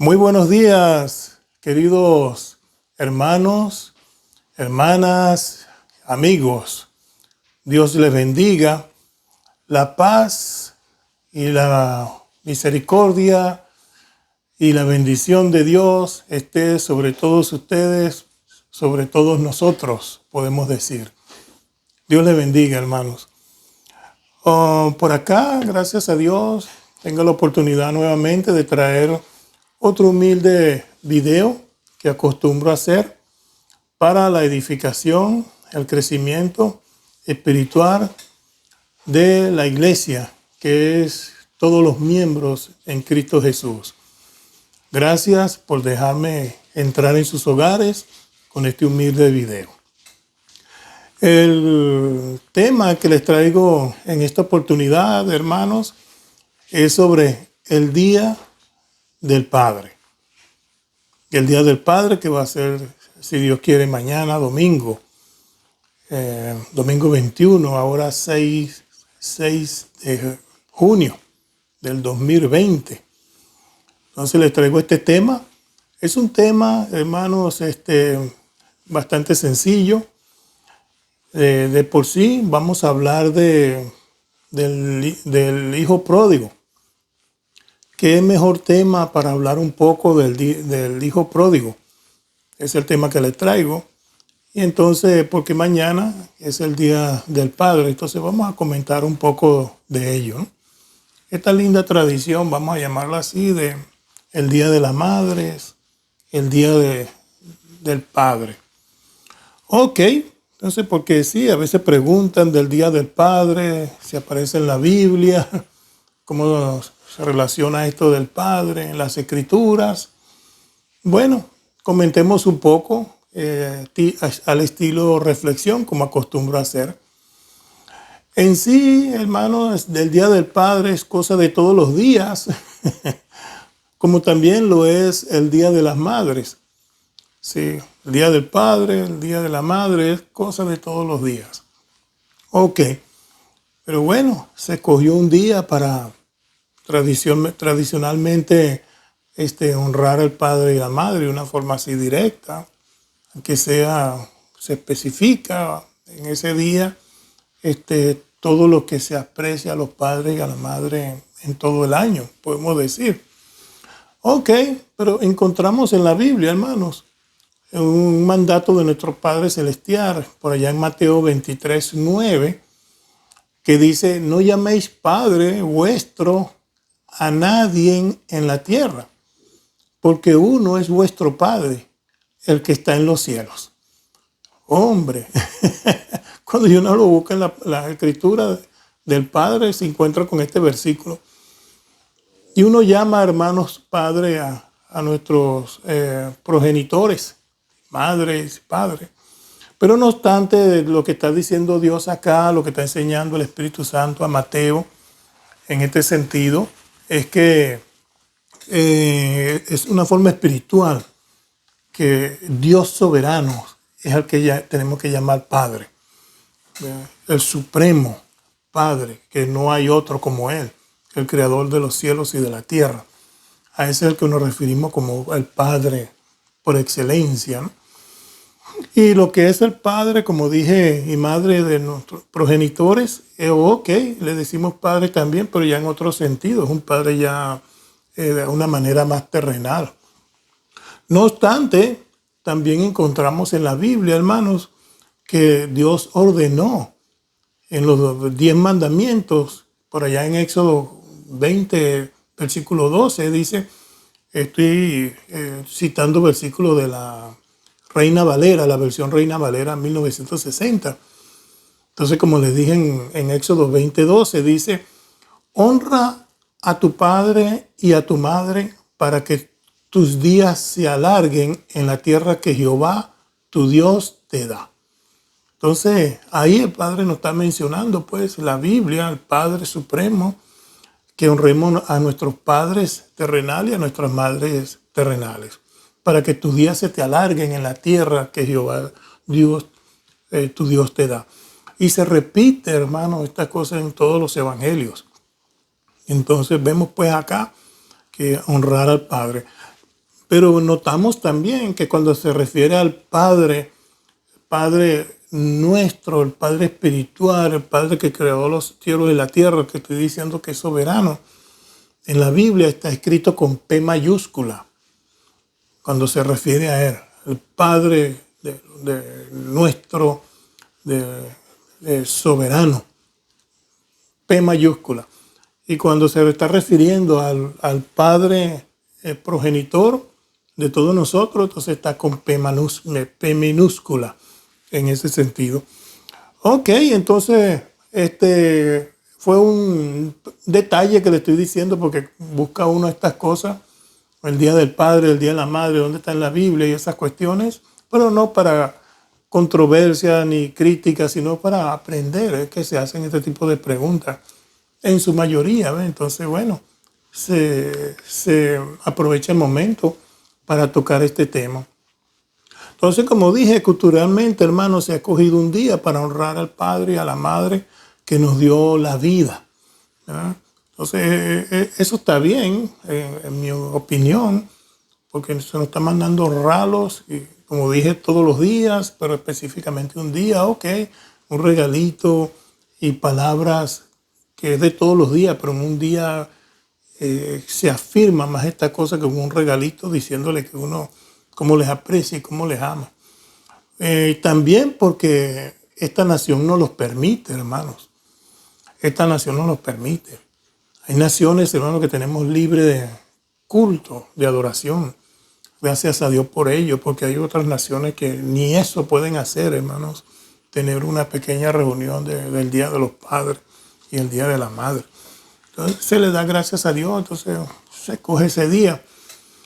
Muy buenos días, queridos hermanos, hermanas, amigos. Dios les bendiga. La paz y la misericordia y la bendición de Dios esté sobre todos ustedes, sobre todos nosotros, podemos decir. Dios les bendiga, hermanos. Por acá, gracias a Dios, tengo la oportunidad nuevamente de traer otro humilde video que acostumbro a hacer para la edificación, el crecimiento espiritual de la iglesia, que es todos los miembros en Cristo Jesús. Gracias por dejarme entrar en sus hogares con este humilde video. El tema que les traigo en esta oportunidad, hermanos, es sobre el Día del Padre. El Día del Padre, que va a ser, si Dios quiere, mañana, domingo 21, ahora 6 de junio del 2020. Entonces les traigo este tema. Es un tema, hermanos, bastante sencillo. De por sí vamos a hablar del hijo pródigo. ¿Qué mejor tema para hablar un poco del hijo pródigo? Es el tema que les traigo. Y entonces, porque mañana es el Día del Padre, entonces vamos a comentar un poco de ello, ¿no? Esta linda tradición, vamos a llamarla así, de el Día de las Madres, el Día del Padre. Ok, entonces porque sí, a veces preguntan del Día del Padre, si aparece en la Biblia, cómo se relaciona esto del Padre en las Escrituras. Bueno, comentemos un poco al estilo reflexión, como acostumbro a hacer. En sí, hermanos, del Día del Padre es cosa de todos los días, como también lo es el Día de las Madres. Sí, el Día del Padre, el Día de la Madre es cosa de todos los días. Ok, pero bueno, se escogió un día para tradicionalmente honrar al padre y la madre de una forma así directa, aunque se especifica en ese día todo lo que se aprecia a los padres y a la madre en todo el año, podemos decir. Ok, pero encontramos en la Biblia, hermanos, un mandato de nuestro Padre Celestial, por allá en Mateo 23:9, que dice: no llaméis Padre vuestro a nadie en la tierra, porque uno es vuestro Padre, el que está en los cielos. Hombre, cuando uno lo busca en la escritura del Padre, se encuentra con este versículo. Y uno llama, hermanos, Padre a nuestros progenitores, madres, padres. Pero no obstante, lo que está diciendo Dios acá, lo que está enseñando el Espíritu Santo a Mateo en este sentido, es que es una forma espiritual que Dios soberano es al que ya tenemos que llamar Padre. El supremo Padre, que no hay otro como Él, el creador de los cielos y de la tierra. A ese es el que nos referimos como el Padre por excelencia, ¿no? Y lo que es el Padre, como dije, y madre de nuestros progenitores, ok, le decimos Padre también, pero ya en otro sentido, es un Padre ya de una manera más terrenal. No obstante, también encontramos en la Biblia, hermanos, que Dios ordenó en los 10 mandamientos, por allá en Éxodo 20, versículo 12, dice, estoy citando versículos de la Reina Valera, la versión Reina Valera 1960. Entonces, como les dije en Éxodo 20:12, dice: honra a tu padre y a tu madre para que tus días se alarguen en la tierra que Jehová, tu Dios, te da. Entonces, ahí el Padre nos está mencionando, pues, la Biblia, el Padre Supremo, que honremos a nuestros padres terrenales y a nuestras madres terrenales, para que tus días se te alarguen en la tierra que Jehová, Dios, tu Dios te da. Y se repite, hermano, estas cosas en todos los evangelios. Entonces vemos pues acá que honrar al Padre. Pero notamos también que cuando se refiere al Padre nuestro, el Padre espiritual, el Padre que creó los cielos y la tierra, que estoy diciendo que es soberano, en la Biblia está escrito con P mayúscula, cuando se refiere a Él, el Padre de nuestro de soberano, P mayúscula. Y cuando se está refiriendo al Padre progenitor de todos nosotros, entonces está con P minúscula en ese sentido. Ok, entonces fue un detalle que le estoy diciendo porque busca uno estas cosas, el Día del Padre, el Día de la Madre, dónde está en la Biblia y esas cuestiones, pero no para controversia ni crítica, sino para aprender que se hacen este tipo de preguntas en su mayoría, ¿ve? Entonces, bueno, se aprovecha el momento para tocar este tema. Entonces, como dije, culturalmente, hermano, se ha escogido un día para honrar al Padre y a la Madre que nos dio la vida, ¿verdad? Entonces, eso está bien, en mi opinión, porque se nos está mandando regalos, y como dije, todos los días, pero específicamente un día, ok, un regalito y palabras que es de todos los días, pero en un día se afirma más esta cosa que un regalito diciéndole que uno cómo les aprecia y cómo les ama. También porque esta nación no los permite, hermanos. Esta nación no los permite. Hay naciones, hermanos, que tenemos libre de culto, de adoración. Gracias a Dios por ello, porque hay otras naciones que ni eso pueden hacer, hermanos. Tener una pequeña reunión del Día de los Padres y el Día de la Madre. Entonces se le da gracias a Dios, entonces se coge ese día.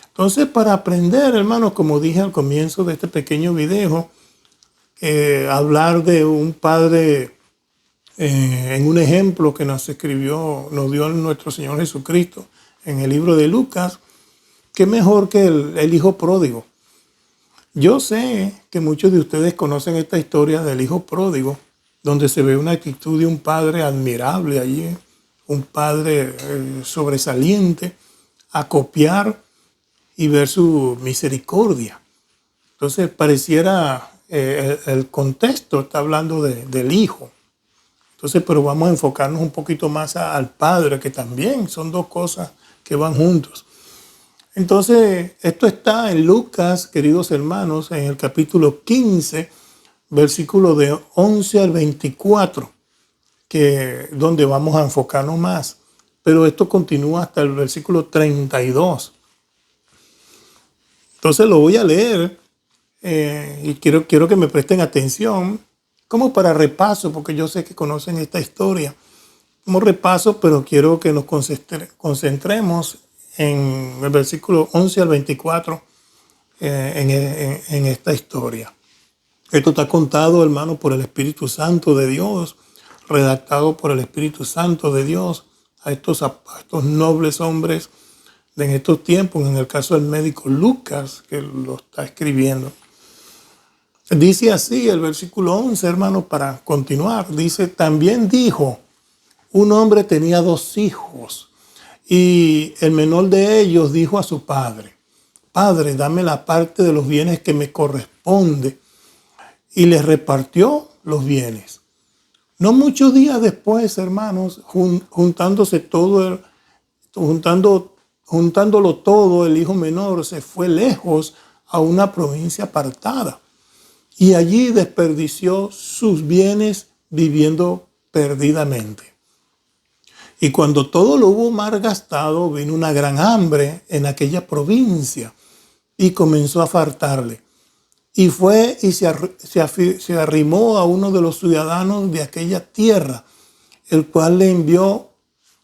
Entonces, para aprender, hermanos, como dije al comienzo de este pequeño video, hablar de un padre en un ejemplo que nos dio nuestro Señor Jesucristo en el libro de Lucas, qué mejor que el hijo pródigo. Yo sé que muchos de ustedes conocen esta historia del hijo pródigo, donde se ve una actitud de un padre admirable allí, un padre sobresaliente, a copiar y ver su misericordia. Entonces pareciera el contexto está hablando del hijo. Entonces, pero vamos a enfocarnos un poquito más al padre, que también son dos cosas que van juntos. Entonces, esto está en Lucas, queridos hermanos, en el capítulo 15, versículo de 11 al 24, donde vamos a enfocarnos más. Pero esto continúa hasta el versículo 32. Entonces lo voy a leer y quiero que me presten atención, como para repaso, porque yo sé que conocen esta historia. Como repaso, pero quiero que nos concentremos en el versículo 11 al 24 en esta historia. Esto está contado, hermano, por el Espíritu Santo de Dios, redactado por el Espíritu Santo de Dios a estos nobles hombres en estos tiempos, en el caso del médico Lucas, que lo está escribiendo. Dice así el versículo 11, hermano, para continuar. Dice, también dijo, un hombre tenía 2 hijos, y el menor de ellos dijo a su padre, Padre, dame la parte de los bienes que me corresponde, y les repartió los bienes. No muchos días después, hermanos, juntándolo todo, el hijo menor se fue lejos a una provincia apartada y allí desperdició sus bienes viviendo perdidamente. Y cuando todo lo hubo malgastado, vino una gran hambre en aquella provincia y comenzó a faltarle. Y fue y se arrimó a uno de los ciudadanos de aquella tierra, el cual le envió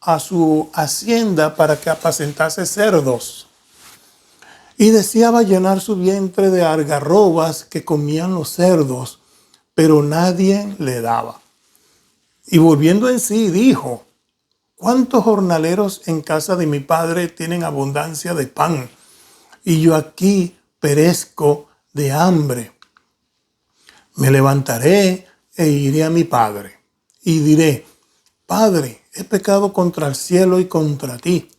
a su hacienda para que apacentase cerdos. Y deseaba llenar su vientre de algarrobas que comían los cerdos, pero nadie le daba. Y volviendo en sí, dijo, ¿cuántos jornaleros en casa de mi padre tienen abundancia de pan? Y yo aquí perezco de hambre. Me levantaré e iré a mi padre y diré, Padre, he pecado contra el cielo y contra ti.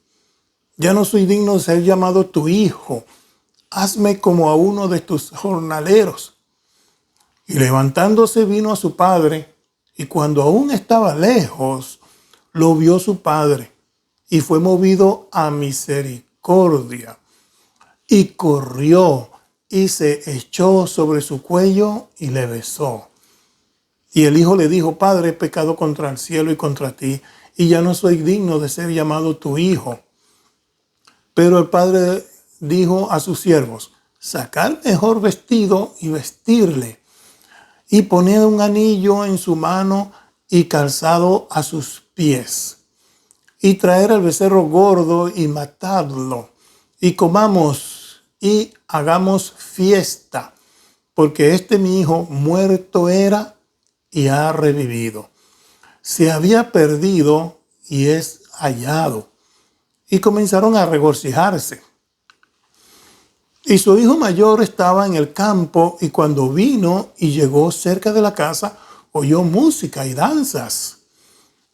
Ya no soy digno de ser llamado tu hijo. hazme como a uno de tus jornaleros. Y levantándose vino a su padre, y cuando aún estaba lejos, lo vio su padre, y fue movido a misericordia, y corrió, y se echó sobre su cuello, y le besó. Y el hijo le dijo, Padre, he pecado contra el cielo y contra ti, y ya no soy digno de ser llamado tu hijo. Pero el padre dijo a sus siervos, sacad mejor vestido y vestirle, y poned un anillo en su mano y calzado a sus pies, y traer el becerro gordo y matadlo, y comamos y hagamos fiesta, porque mi hijo muerto era y ha revivido. Se había perdido y es hallado. Y comenzaron a regocijarse. Y su hijo mayor estaba en el campo, y cuando vino y llegó cerca de la casa, oyó música y danzas.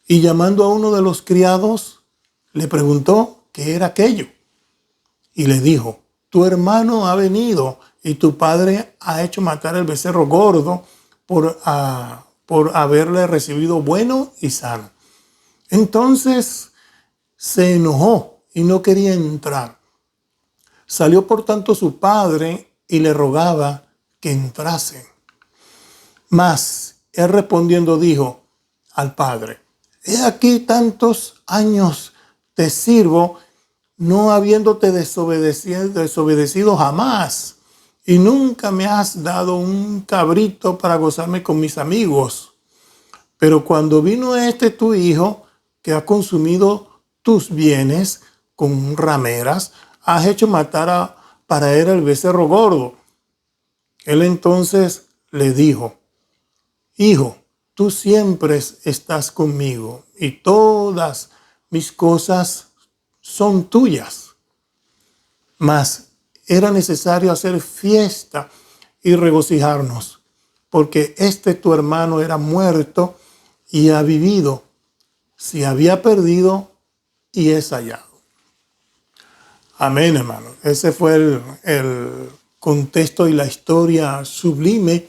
Y llamando a uno de los criados, le preguntó qué era aquello. Y le dijo, tu hermano ha venido, y tu padre ha hecho matar el becerro gordo por haberle recibido bueno y sano. Entonces se enojó y no quería entrar. Salió por tanto su padre y le rogaba que entrase. Mas él respondiendo dijo al padre, he aquí tantos años te sirvo, no habiéndote desobedecido jamás, y nunca me has dado un cabrito para gozarme con mis amigos. Pero cuando vino tu hijo, que ha consumido tus bienes con rameras, has hecho matar para él el becerro gordo. Él entonces le dijo, hijo, tú siempre estás conmigo y todas mis cosas son tuyas. Mas era necesario hacer fiesta y regocijarnos, porque tu hermano era muerto y ha vivido, se había perdido y es hallado. Amén, hermano. Ese fue el contexto y la historia sublime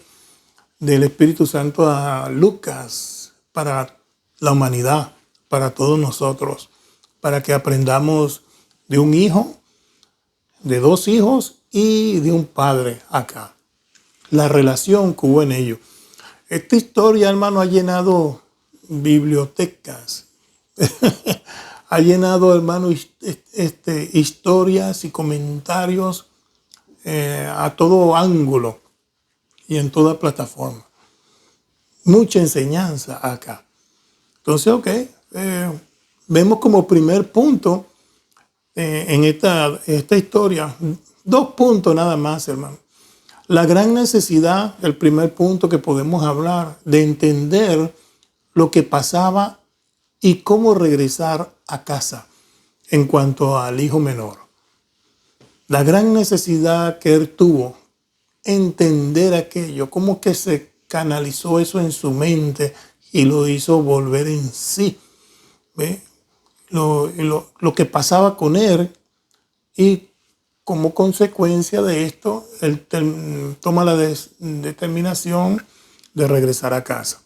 del Espíritu Santo a Lucas para la humanidad, para todos nosotros, para que aprendamos de un hijo, de dos hijos y de un padre acá. La relación que hubo en ellos. Esta historia, hermano, ha llenado bibliotecas. Ha llenado, hermano, historias y comentarios a todo ángulo y en toda plataforma. Mucha enseñanza acá. Entonces, vemos como primer punto en esta historia, 2 puntos nada más, hermano. La gran necesidad, el primer punto que podemos hablar, de entender lo que pasaba y cómo regresar a casa en cuanto al hijo menor. La gran necesidad que él tuvo, entender aquello, cómo que se canalizó eso en su mente y lo hizo volver en sí. ¿Ve? Lo que pasaba con él, y como consecuencia de esto, él toma la determinación de regresar a casa.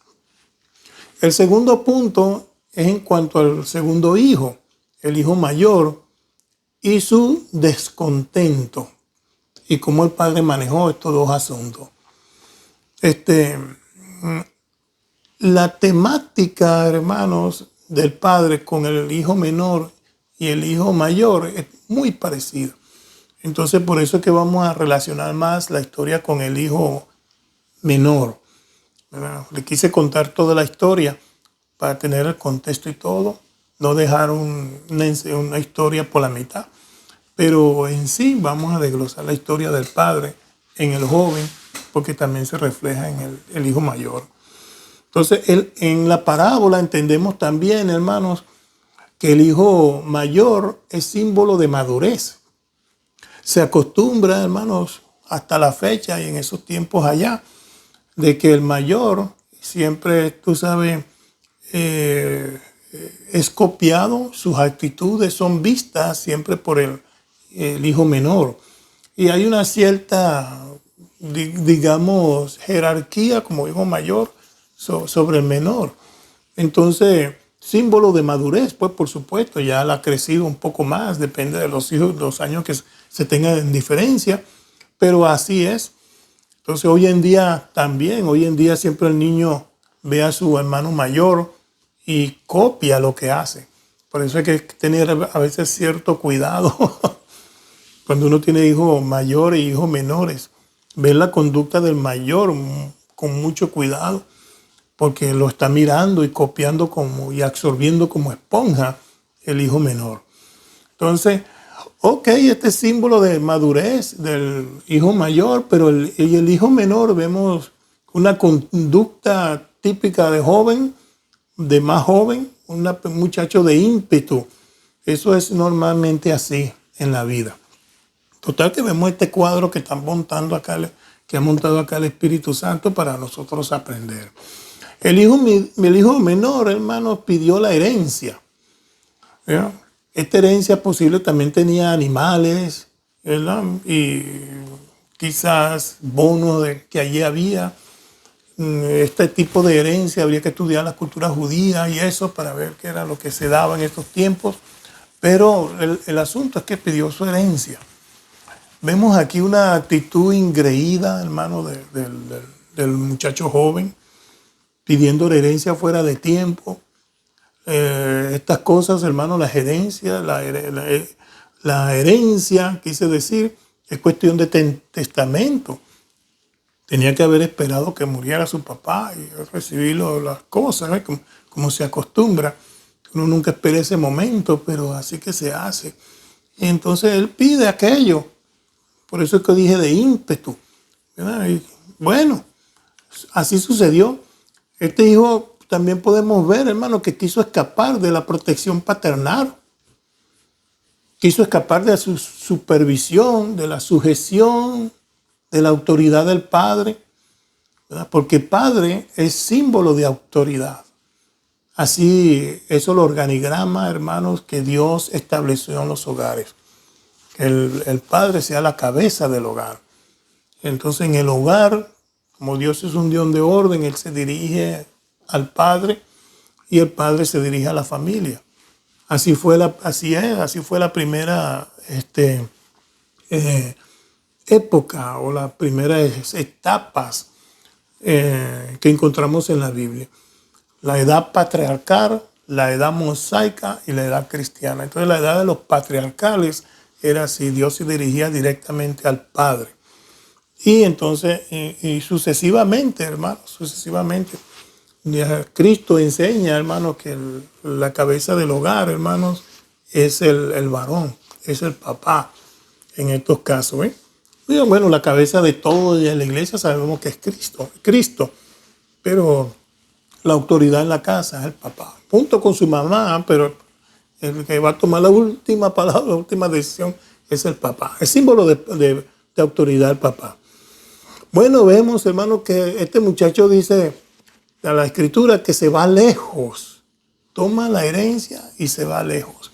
El segundo punto es en cuanto al segundo hijo, el hijo mayor, y su descontento, y cómo el padre manejó estos 2 asuntos. La temática, hermanos, del padre con el hijo menor y el hijo mayor es muy parecida. Entonces, por eso es que vamos a relacionar más la historia con el hijo menor. Le quise contar toda la historia para tener el contexto y todo, no dejar una historia por la mitad. Pero en sí vamos a desglosar la historia del padre en el joven, porque también se refleja en el hijo mayor. Entonces, en la parábola entendemos también, hermanos, que el hijo mayor es símbolo de madurez. Se acostumbra, hermanos, hasta la fecha y en esos tiempos allá, de que el mayor siempre, tú sabes, es copiado, sus actitudes son vistas siempre por el hijo menor. y hay una cierta, digamos, jerarquía como hijo mayor sobre el menor. Entonces, símbolo de madurez, pues por supuesto, ya él ha crecido un poco más, depende de los hijos, los años que se tengan en diferencia, pero así es. Entonces, hoy en día también, hoy en día siempre el niño ve a su hermano mayor y copia lo que hace. Por eso hay que tener a veces cierto cuidado cuando uno tiene hijos mayores y hijos menores. Ver la conducta del mayor con mucho cuidado, porque lo está mirando y copiando y absorbiendo como esponja el hijo menor. Entonces, ok, este es símbolo de madurez del hijo mayor, pero el hijo menor vemos una conducta típica de joven, de más joven, un muchacho de ímpetu. Eso es normalmente así en la vida. Total que vemos este cuadro que están montando acá, que ha montado acá el Espíritu Santo para nosotros aprender. El hijo menor, hermanos, pidió la herencia. ¿Ya? Esta herencia posible también tenía animales, ¿verdad? Y quizás bonos que allí había. Este tipo de herencia habría que estudiar la cultura judía y eso para ver qué era lo que se daba en estos tiempos. Pero el asunto es que pidió su herencia. Vemos aquí una actitud ingreída, hermano, del muchacho joven, pidiendo la herencia fuera de tiempo. Estas cosas, hermano, la herencia, quise decir, es cuestión de testamento. Tenía que haber esperado que muriera su papá y recibir las cosas, ¿ves? Como se acostumbra. Uno nunca espera ese momento, pero así que se hace. Y entonces él pide aquello. Por eso es que dije de ímpetu, ¿verdad? Y bueno, así sucedió. Este hijo también podemos ver, hermano, que quiso escapar de la protección paternal. Quiso escapar de la supervisión, de la sujeción, de la autoridad del padre, ¿verdad? Porque padre es símbolo de autoridad. Así, eso es el organigrama, hermanos, que Dios estableció en los hogares. Que el padre sea la cabeza del hogar. Entonces, en el hogar, como Dios es un Dios de orden, Él se dirige al padre y el padre se dirige a la familia. Así fue la primera época o las primeras etapas que encontramos en la Biblia. La edad patriarcal, la edad mosaica y la edad cristiana. Entonces la edad de los patriarcales era así, Dios se dirigía directamente al Padre. Y entonces, y sucesivamente, hermanos, sucesivamente, Cristo enseña, hermanos, que la cabeza del hogar, hermanos, es el varón, es el papá en estos casos. Bueno, la cabeza de todo de la iglesia sabemos que es Cristo, pero la autoridad en la casa es el papá, junto con su mamá, pero el que va a tomar la última palabra, la última decisión es el papá. Es símbolo de autoridad el papá. Bueno, vemos, hermano, que este muchacho dice a la escritura que se va lejos. Toma la herencia y se va lejos.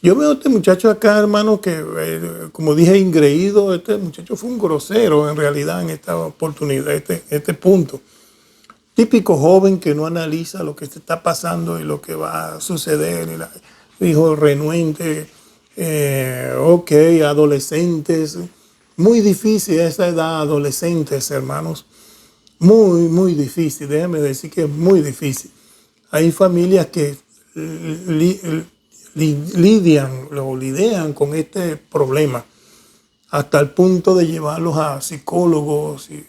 Yo veo a este muchacho acá, hermano, que como dije, ingreído. Este muchacho fue un grosero en realidad en esta oportunidad, este punto. Típico joven que no analiza lo que está pasando y lo que va a suceder. Hijo renuente, adolescentes. Muy difícil esa edad, adolescentes, hermanos. Muy, muy difícil. Déjame decir que es muy difícil. Hay familias que lidian con este problema hasta el punto de llevarlos a psicólogos y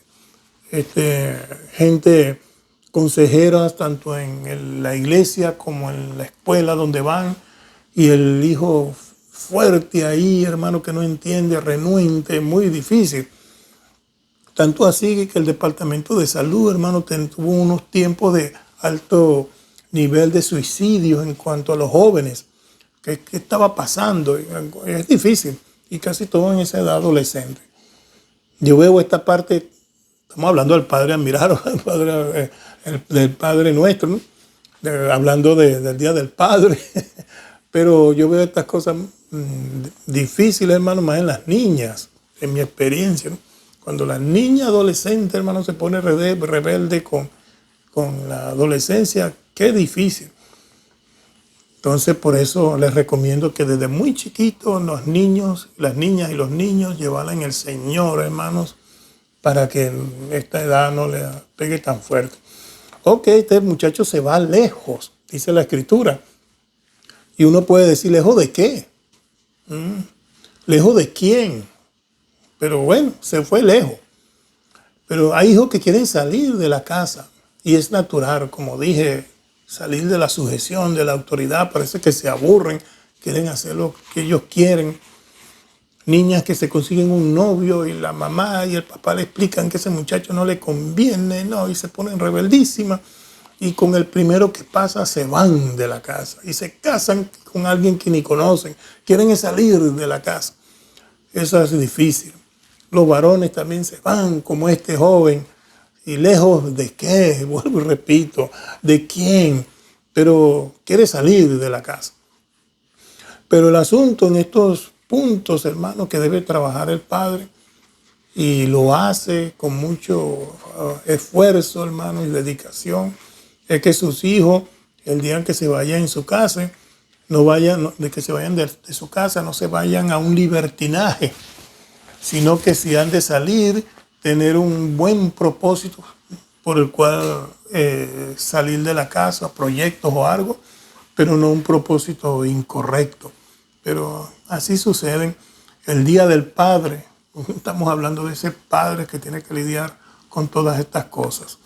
gente consejeras tanto en la iglesia como en la escuela donde van, y el hijo fuerte ahí, hermano, que no entiende, renuente, muy difícil. Tanto así que el Departamento de Salud, hermano, tuvo unos tiempos de alto nivel de suicidios en cuanto a los jóvenes. ¿Qué estaba pasando? Es difícil, y casi todo en esa edad adolescente. Yo veo esta parte, estamos hablando del Padre admirado, del Padre nuestro, ¿no? Hablando del Día del Padre. Pero yo veo estas cosas difíciles, hermano, más en las niñas. en mi experiencia, ¿no? Cuando la niña adolescente, hermano, se pone rebelde con la adolescencia, qué difícil. Entonces, por eso les recomiendo que desde muy chiquitos los niños, las niñas y los niños llevarla en el Señor, hermanos, para que en esta edad no le pegue tan fuerte. Ok, este muchacho se va lejos, dice la Escritura. Y uno puede decir, ¿lejos de qué? ¿Lejos de quién? Pero bueno, se fue lejos. Pero hay hijos que quieren salir de la casa. Y es natural, como dije, salir de la sujeción, de la autoridad. Parece que se aburren, quieren hacer lo que ellos quieren. Niñas que se consiguen un novio y la mamá y el papá le explican que ese muchacho no le conviene, no, y se ponen rebeldísimas. Y con el primero que pasa se van de la casa y se casan con alguien que ni conocen. Quieren salir de la casa. Eso es difícil. Los varones también se van como este joven. ¿Y lejos de qué? Vuelvo y repito, ¿de quién? Pero quiere salir de la casa. Pero el asunto en estos puntos, hermanos, que debe trabajar el padre, y lo hace con mucho esfuerzo, hermano, y dedicación, es que sus hijos, el día en que se vayan en su casa, no vayan, de que se vayan de su casa, no se vayan a un libertinaje, sino que si han de salir, tener un buen propósito por el cual salir de la casa, proyectos o algo, pero no un propósito incorrecto. Pero así sucede. El Día del Padre, estamos hablando de ese padre que tiene que lidiar con todas estas cosas.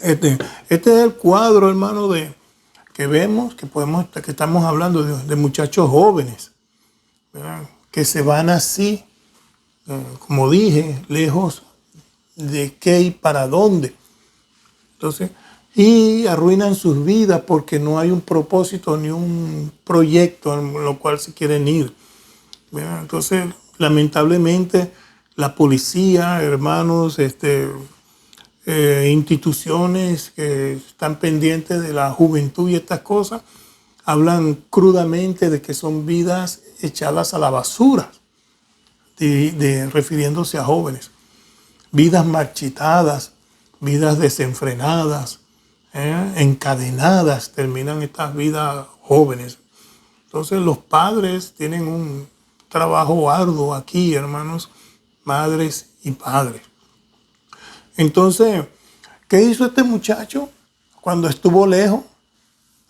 Este es el cuadro, hermano, que vemos, que estamos hablando de muchachos jóvenes, ¿verdad? Que se van así, como dije, lejos de qué y para dónde. Entonces, y arruinan sus vidas porque no hay un propósito ni un proyecto en lo cual se quieren ir, ¿verdad? Entonces, lamentablemente, la policía, hermanos, instituciones que están pendientes de la juventud y estas cosas, hablan crudamente de que son vidas echadas a la basura, refiriéndose a jóvenes. Vidas marchitadas, vidas desenfrenadas, encadenadas, terminan estas vidas jóvenes. Entonces los padres tienen un trabajo arduo aquí, hermanos, madres y padres. Entonces, ¿qué hizo este muchacho cuando estuvo lejos?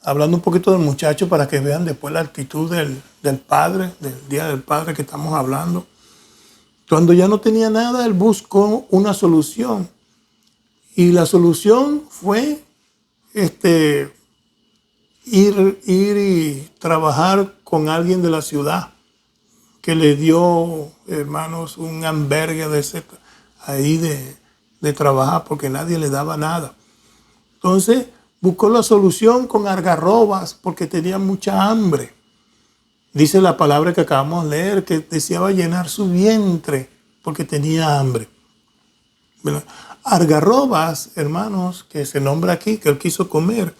Hablando un poquito del muchacho para que vean después la actitud del padre, del Día del Padre que estamos hablando. Cuando ya no tenía nada, él buscó una solución. Y la solución fue ir y trabajar con alguien de la ciudad que le dio, hermanos, un albergue de trabajar porque nadie le daba nada. Entonces buscó la solución con algarrobas porque tenía mucha hambre. Dice la palabra que acabamos de leer que deseaba llenar su vientre porque tenía hambre. ¿Verdad? Algarrobas, hermanos, que se nombra aquí, que él quiso comer,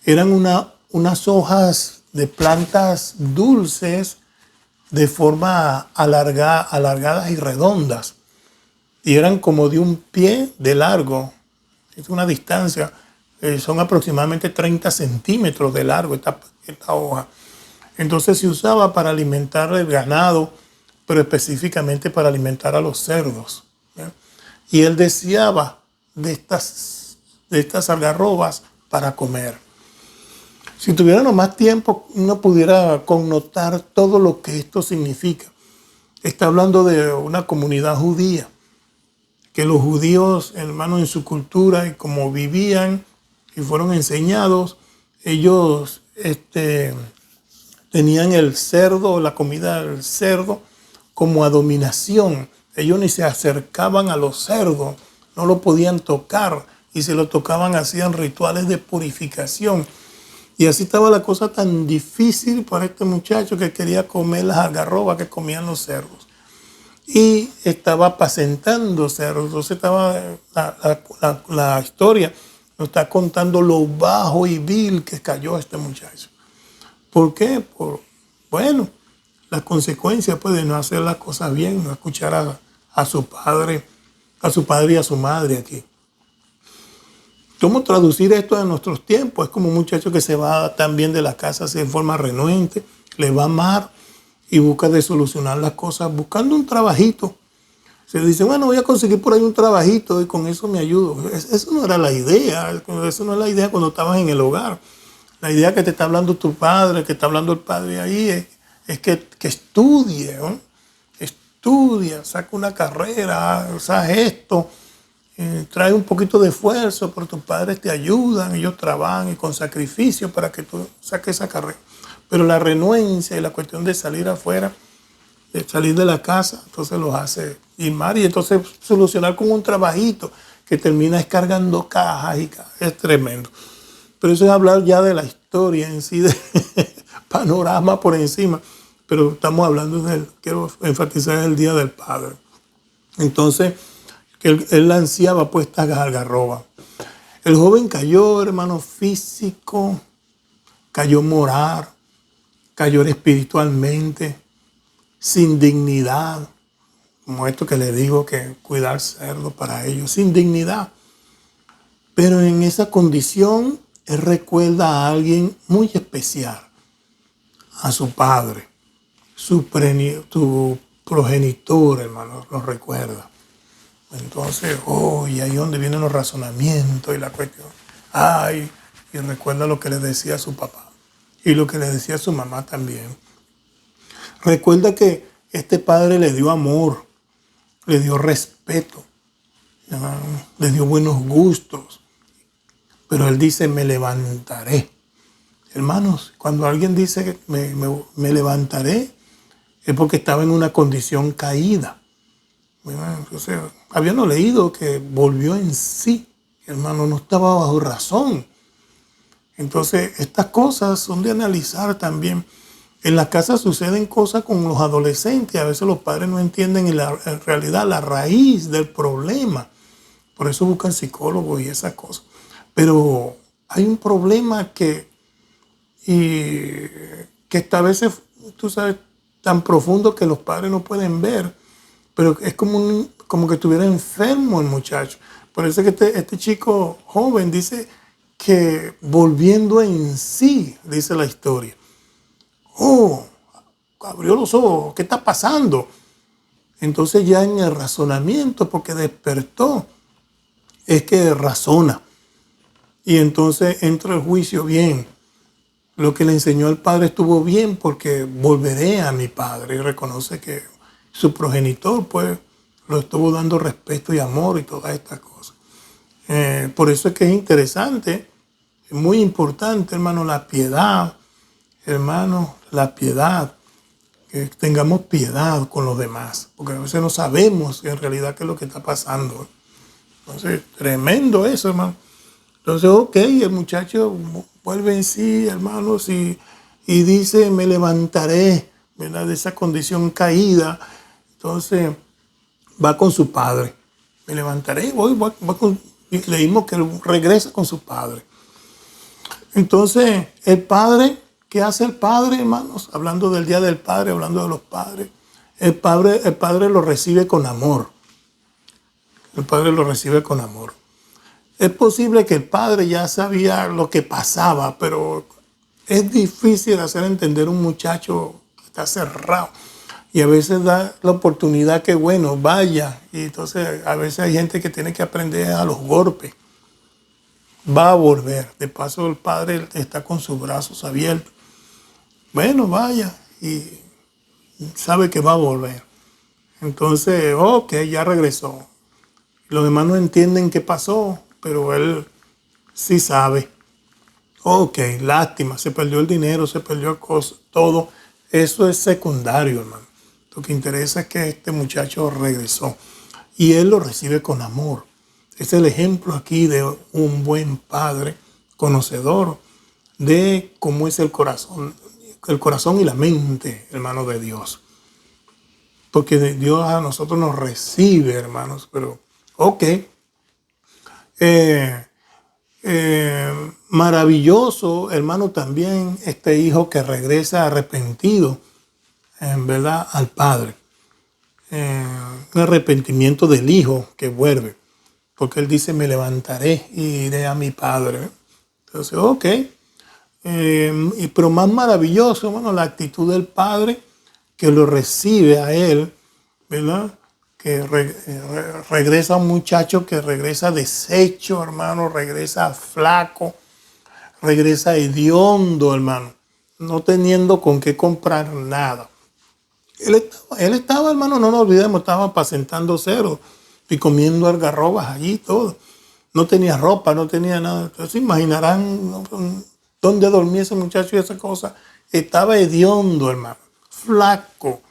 eran unas hojas de plantas dulces de forma alargadas y redondas. Y eran como de un pie de largo. Es una distancia, son aproximadamente 30 centímetros de largo esta hoja. Entonces se usaba para alimentar el ganado, pero específicamente para alimentar a los cerdos, ¿ya? Y él deseaba de estas algarrobas para comer. Si tuviéramos más tiempo, uno pudiera connotar todo lo que esto significa. Está hablando de una comunidad judía, que los judíos, hermanos, en su cultura y como vivían y fueron enseñados, ellos tenían el cerdo, la comida del cerdo, como abominación. Ellos ni se acercaban a los cerdos, no lo podían tocar, y si lo tocaban hacían rituales de purificación. Y así estaba la cosa tan difícil para este muchacho que quería comer las algarrobas que comían los cerdos. Y estaba apacentando cerdos. Entonces estaba la historia nos está contando lo bajo y vil que cayó este muchacho. ¿Por qué? Bueno, las consecuencias pues, de no hacer las cosas bien, no escuchar a su padre y a su madre aquí. ¿Cómo traducir esto en nuestros tiempos? Es como un muchacho que se va también de la casa así de forma renuente, le va mal y busca de solucionar las cosas buscando un trabajito. Se dice, bueno, voy a conseguir por ahí un trabajito y con eso me ayudo. Eso no era la idea, eso no es la idea cuando estabas en el hogar. La idea que te está hablando tu padre, que está hablando el padre ahí, es que estudie, ¿no? Estudia, saca una carrera, haz esto, trae un poquito de esfuerzo, pero tus padres te ayudan, ellos trabajan y con sacrificio para que tú saques esa carrera. Pero la renuencia y la cuestión de salir afuera, de salir de la casa, entonces los hace ir mal y entonces solucionar con un trabajito que termina descargando cajas y cajas. Es tremendo. Pero eso es hablar ya de la historia en sí, de panorama por encima. Pero estamos hablando quiero enfatizar el Día del Padre. Entonces, que él ansiaba pues esta algarroba. El joven cayó, hermano, físico, cayó moral, cayó espiritualmente, sin dignidad, como esto que le digo, que cuidar cerdo para ellos, sin dignidad. Pero en esa condición, él recuerda a alguien muy especial, a su padre, su progenitor, hermano, lo recuerda. Entonces, y ahí es donde vienen los razonamientos y la cuestión. Y recuerda lo que le decía a su papá y lo que le decía a su mamá también. Recuerda que este padre le dio amor, le dio respeto, le dio buenos gustos. Pero él dice, me levantaré. Hermanos, cuando alguien dice que me levantaré, es porque estaba en una condición caída. Entonces, habíamos leído que volvió en sí. Hermano, no estaba bajo razón. Entonces, estas cosas son de analizar también. En la casa suceden cosas con los adolescentes. A veces los padres no entienden en realidad la raíz del problema. Por eso buscan psicólogos y esas cosas. Pero hay un problema que a veces, tú sabes, tan profundo que los padres no pueden ver. Pero es como que estuviera enfermo el muchacho. Por eso es que este chico joven dice que volviendo en sí, dice la historia. Abrió los ojos, ¿qué está pasando? Entonces ya en el razonamiento, porque despertó, es que razona. Y entonces entra el juicio bien. Lo que le enseñó el padre estuvo bien porque volveré a mi padre. Y reconoce que su progenitor, pues, lo estuvo dando respeto y amor y todas estas cosas. Por eso es que es interesante, es muy importante, hermano, la piedad. Hermano, la piedad. Que tengamos piedad con los demás. Porque a veces no sabemos en realidad qué es lo que está pasando. Entonces, tremendo eso, hermano. Entonces, el muchacho vuelve en sí, hermanos, y dice, me levantaré, ¿verdad? De esa condición caída. Entonces, va con su padre. Me levantaré, y leímos que él regresa con su padre. Entonces, el padre, ¿qué hace el padre, hermanos? Hablando del Día del Padre, hablando de los padres. El padre lo recibe con amor. El padre lo recibe con amor. Es posible que el padre ya sabía lo que pasaba, pero es difícil hacer entender a un muchacho que está cerrado. Y a veces da la oportunidad que, bueno, vaya. Y entonces a veces hay gente que tiene que aprender a los golpes. Va a volver. De paso, el padre está con sus brazos abiertos. Bueno, vaya. Y sabe que va a volver. Entonces, ya regresó. Los demás no entienden qué pasó, pero él sí sabe. Lástima, se perdió el dinero, se perdió todo. Eso es secundario, hermano. Lo que interesa es que este muchacho regresó y él lo recibe con amor. Es el ejemplo aquí de un buen padre conocedor de cómo es el corazón y la mente, hermano, de Dios. Porque Dios a nosotros nos recibe, hermanos, pero maravilloso, hermano, también este hijo que regresa arrepentido en verdad, al padre. Un arrepentimiento del hijo que vuelve. Porque él dice, me levantaré y iré a mi padre. Entonces, ok. Pero más maravilloso, bueno, la actitud del padre que lo recibe a él, ¿verdad? Que regresa un muchacho que regresa deshecho, hermano, regresa flaco, regresa hediondo, hermano, no teniendo con qué comprar nada. Él estaba, hermano, no nos olvidemos, estaba apacentando cerdos y comiendo algarrobas allí, todo. No tenía ropa, no tenía nada. Entonces imaginarán, ¿no?, dónde dormía ese muchacho y esa cosa. Estaba hediondo, hermano, flaco.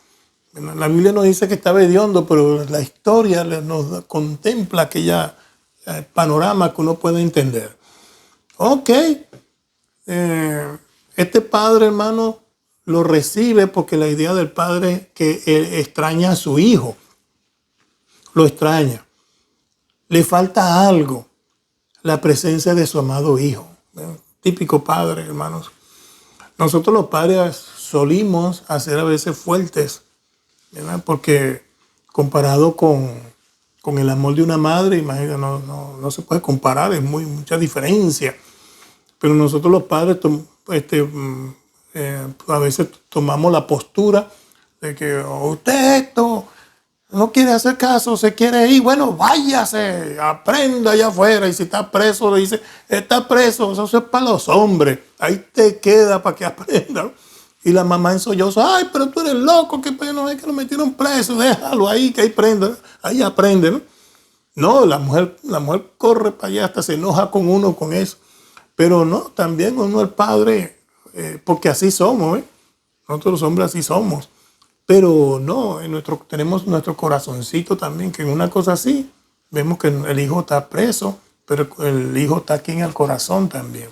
La Biblia no dice que estaba hediondo, pero la historia nos contempla aquella panorama que uno puede entender. Ok, este padre, hermano, lo recibe porque la idea del padre es que él extraña a su hijo. Lo extraña. Le falta algo, la presencia de su amado hijo. Típico padre, hermanos. Nosotros los padres solimos hacer a veces fuertes, ¿verdad? Porque comparado con el amor de una madre, imagínate, no se puede comparar, es mucha diferencia. Pero nosotros los padres a veces tomamos la postura de que usted esto no quiere hacer caso, se quiere ir, bueno, váyase, aprenda allá afuera. Y si está preso, le dice, está preso, eso es para los hombres, ahí te queda para que aprenda. Y la mamá en sollozo, ay, pero tú eres loco, que no es que lo metieron preso, déjalo ahí, que ahí prenda, ahí aprende, ¿no? No, la mujer corre para allá, hasta se enoja con uno con eso. Pero no, también uno el padre, porque así somos, ¿eh? Nosotros los hombres así somos. Pero no, tenemos nuestro corazoncito también, que en una cosa así, vemos que el hijo está preso, pero el hijo está aquí en el corazón también.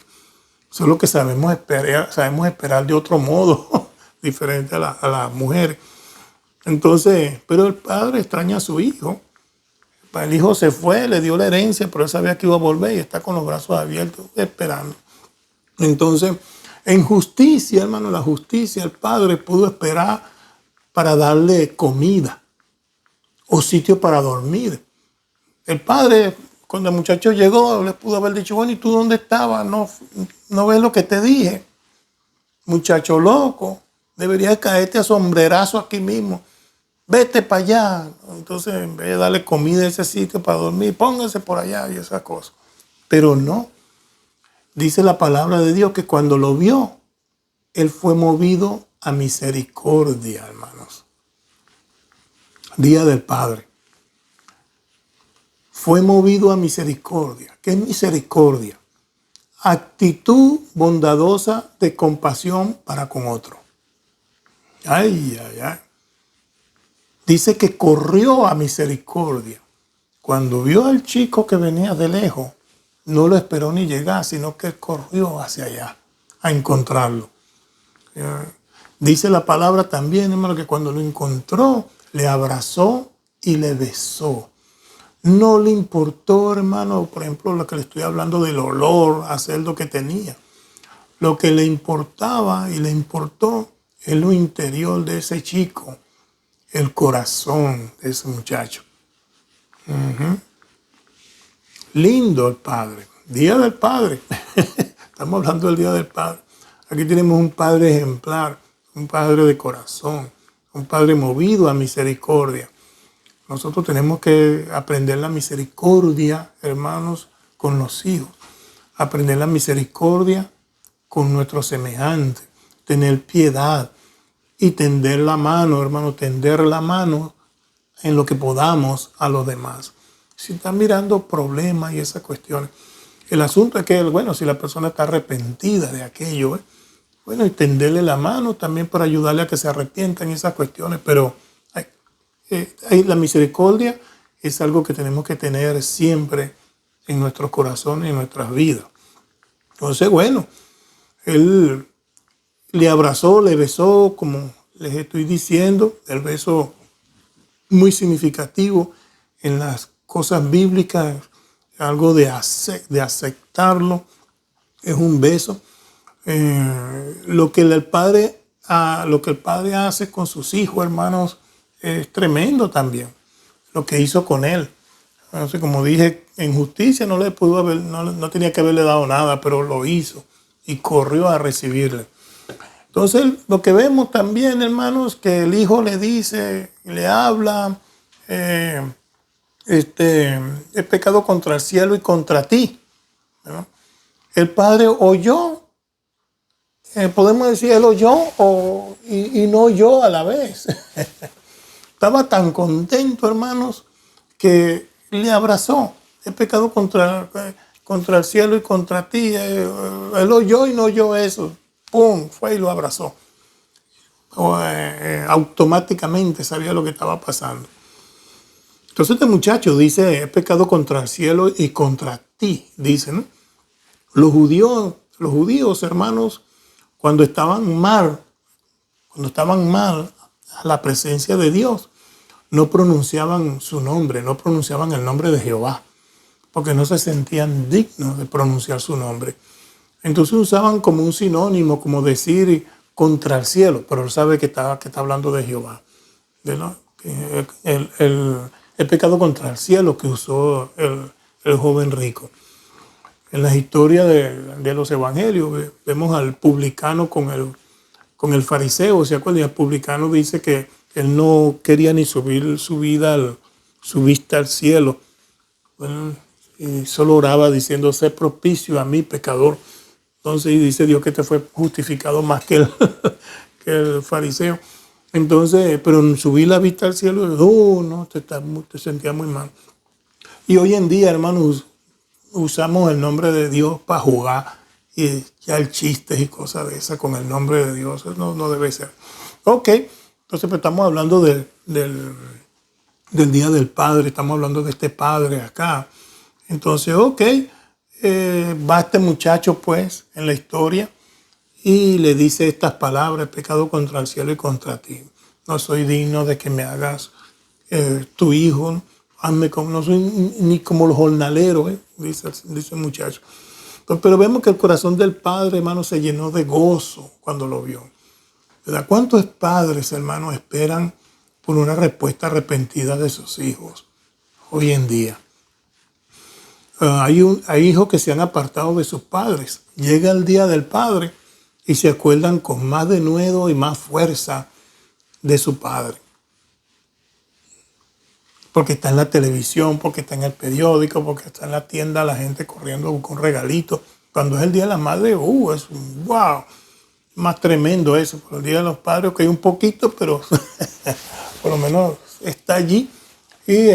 Solo que sabemos esperar de otro modo, diferente a la mujer. Entonces, pero el padre extraña a su hijo. El hijo se fue, le dio la herencia, pero él sabía que iba a volver y está con los brazos abiertos, esperando. Entonces, en justicia, hermano, la justicia, el padre pudo esperar para darle comida o sitio para dormir. El padre, cuando el muchacho llegó, le pudo haber dicho, bueno, ¿y tú dónde estabas? No ves lo que te dije. Muchacho loco, deberías caerte a sombrerazo aquí mismo. Vete para allá. Entonces, en vez de darle comida a ese sitio para dormir, póngase por allá y esas cosas. Pero no. Dice la palabra de Dios que cuando lo vio, él fue movido a misericordia, hermanos. Día del Padre. Fue movido a misericordia. ¿Qué es misericordia? Actitud bondadosa de compasión para con otro. Ay, ay, ay. Dice que corrió a misericordia. Cuando vio al chico que venía de lejos, no lo esperó ni llegar, sino que corrió hacia allá a encontrarlo. Dice la palabra también, hermano, que cuando lo encontró, le abrazó y le besó. No le importó, hermano, por ejemplo, lo que le estoy hablando del olor, hacer lo que tenía. Lo que le importaba y le importó es lo interior de ese chico, el corazón de ese muchacho. Lindo el Padre. Día del Padre. Estamos hablando del Día del Padre. Aquí tenemos un Padre ejemplar, un Padre de corazón, un Padre movido a misericordia. Nosotros tenemos que aprender la misericordia, hermanos, con los hijos. Aprender la misericordia con nuestros semejantes. Tener piedad y tender la mano, hermano, tender la mano en lo que podamos a los demás. Si están mirando problemas y esas cuestiones, el asunto es que, bueno, si la persona está arrepentida de aquello, bueno, y tenderle la mano también para ayudarle a que se arrepienta en esas cuestiones, pero la misericordia es algo que tenemos que tener siempre en nuestros corazones y en nuestras vidas. Entonces, bueno, él le abrazó, le besó, como les estoy diciendo, el beso muy significativo en las cosas bíblicas, algo de aceptarlo, es un beso. Lo que el padre lo que el padre hace con sus hijos, hermanos, es tremendo también. Lo que hizo con él. Entonces, como dije, en justicia no le pudo haber, no tenía que haberle dado nada, pero lo hizo y corrió a recibirle. Entonces, lo que vemos también, hermanos, que el hijo le dice, le habla, he pecado contra el cielo y contra ti, ¿verdad? El padre oyó, podemos decir, él oyó y no oyó a la vez. Estaba tan contento, hermanos, que le abrazó. He pecado contra el cielo y contra ti. Él oyó y no oyó eso. ¡Pum! Fue y lo abrazó. Automáticamente sabía lo que estaba pasando. Entonces este muchacho dice, he pecado contra el cielo y contra ti, dice, ¿no? Los judíos, hermanos, cuando estaban mal a la presencia de Dios, no pronunciaban su nombre, no pronunciaban el nombre de Jehová, porque no se sentían dignos de pronunciar su nombre. Entonces usaban como un sinónimo, como decir contra el cielo, pero él sabe que está hablando de Jehová. ¿Verdad? El pecado contra el cielo que usó el joven rico. En las historias de los evangelios vemos al publicano con el fariseo. ¿Se acuerdan? El publicano dice que él no quería ni subir su vista al cielo. Bueno, y solo oraba diciendo, sé propicio a mí, pecador. Entonces dice Dios que te fue justificado más que el fariseo. Entonces, pero en subir la vista al cielo, no, te sentía muy mal. Y hoy en día, hermanos, usamos el nombre de Dios para jugar y echar chistes y cosas de esas con el nombre de Dios. Eso no debe ser. Ok, entonces pues, estamos hablando del Día del Padre, estamos hablando de este padre acá. Entonces, ok, va este muchacho pues en la historia y le dice estas palabras, pecado contra el cielo y contra ti. No soy digno de que me hagas tu hijo, hazme como, no soy ni como los jornaleros, dice el muchacho. Pero vemos que el corazón del padre, hermano, se llenó de gozo cuando lo vio. ¿Verdad? ¿Cuántos padres, hermanos, esperan por una respuesta arrepentida de sus hijos hoy en día? Hay hijos que se han apartado de sus padres. Llega el día del padre y se acuerdan con más denuedo y más fuerza de su padre. Porque está en la televisión, porque está en el periódico, porque está en la tienda la gente corriendo con regalitos. Cuando es el Día de la Madre, es wow, más tremendo eso. Por el Día de los Padres, que hay un poquito, pero por lo menos está allí. Y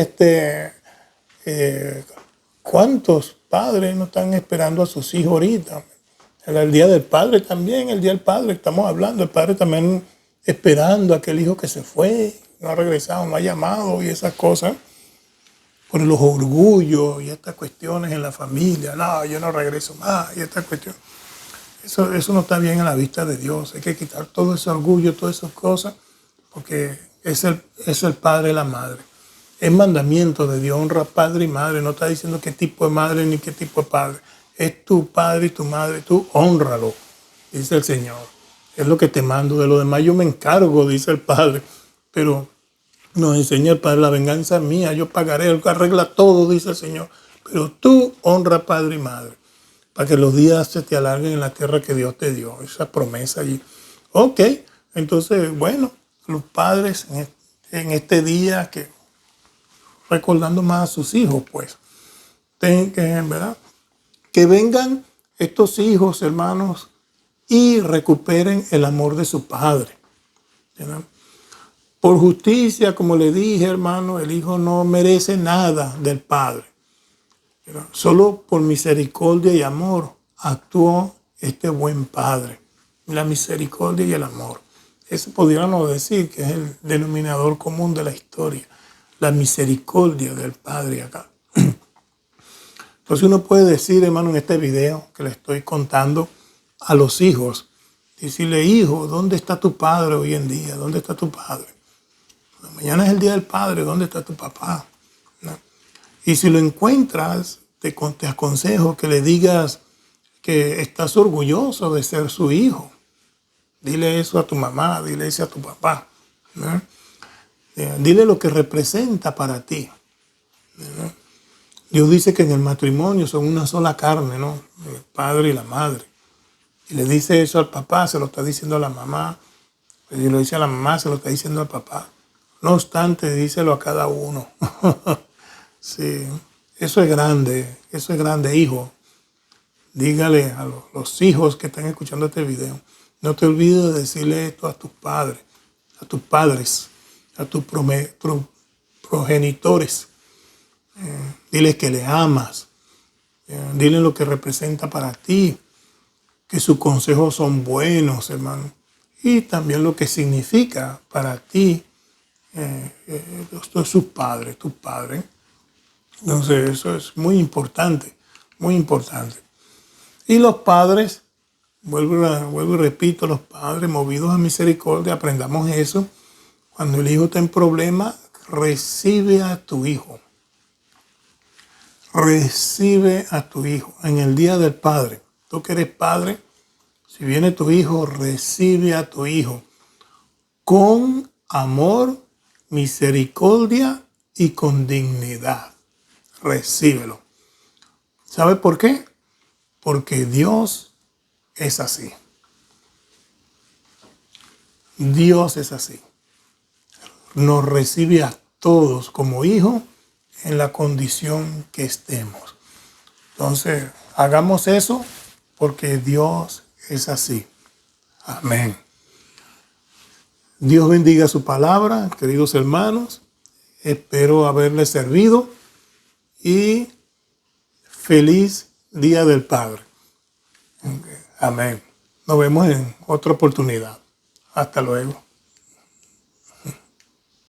¿cuántos padres no están esperando a sus hijos ahorita? El Día del Padre también, el Día del Padre, estamos hablando, el padre también esperando a aquel hijo que se fue, no ha regresado, no ha llamado y esas cosas. Por los orgullos y estas cuestiones en la familia, no, yo no regreso más, y estas cuestiones. Eso no está bien a la vista de Dios. Hay que quitar todo ese orgullo, todas esas cosas, porque es el padre y la madre. Es mandamiento de Dios, honra padre y madre. No está diciendo qué tipo de madre ni qué tipo de padre. Es tu padre y tu madre, tú hónralo, dice el Señor. Es lo que te mando, de lo demás yo me encargo, dice el Padre. Pero nos enseña el Padre, la venganza es mía, yo pagaré, él arregla todo, dice el Señor. Pero tú honra padre y madre, para que los días se te alarguen en la tierra que Dios te dio. Esa promesa allí. Ok, entonces, bueno, los padres en este día, que recordando más a sus hijos, pues, ¿verdad? Que vengan estos hijos, hermanos, y recuperen el amor de su padre, ¿verdad? Por justicia, como le dije, hermano, el hijo no merece nada del padre, ¿verdad? Solo por misericordia y amor actuó este buen padre. La misericordia y el amor. Eso podríamos decir que es el denominador común de la historia. La misericordia del padre acá. Entonces uno puede decir, hermano, en este video que le estoy contando a los hijos, decirle, hijo, ¿dónde está tu padre hoy en día? ¿Dónde está tu padre? Mañana es el Día del Padre, ¿dónde está tu papá? ¿No? Y si lo encuentras, te aconsejo que le digas que estás orgulloso de ser su hijo. Dile eso a tu mamá, dile eso a tu papá, ¿no? Dile lo que representa para ti, ¿no? Dios dice que en el matrimonio son una sola carne, ¿no? El padre y la madre. Y le dice eso al papá, se lo está diciendo a la mamá. Y lo dice a la mamá, se lo está diciendo al papá. No obstante, díselo a cada uno. Sí, eso es grande, hijo. Dígale a los hijos que están escuchando este video, no te olvides de decirle esto a tus padres, a tus progenitores. Dile que le amas. Dile lo que representa para ti, que sus consejos son buenos, hermano. Y también lo que significa para ti tus padres. Entonces eso es muy importante, muy importante. Y los padres, vuelvo y repito, los padres movidos a misericordia, aprendamos eso. Cuando el hijo está en problema, recibe a tu hijo. Recibe a tu hijo en el día del padre. Tú que eres padre, si viene tu hijo, recibe a tu hijo con amor, misericordia y con dignidad. Recíbelo. ¿Sabe por qué? Porque Dios es así. Dios es así. Nos recibe a todos como hijos en la condición que estemos. Entonces, hagamos eso porque Dios es así. Amén. Dios bendiga su palabra, queridos hermanos. Espero haberles servido y feliz Día del Padre. Amén. Nos vemos en otra oportunidad. Hasta luego.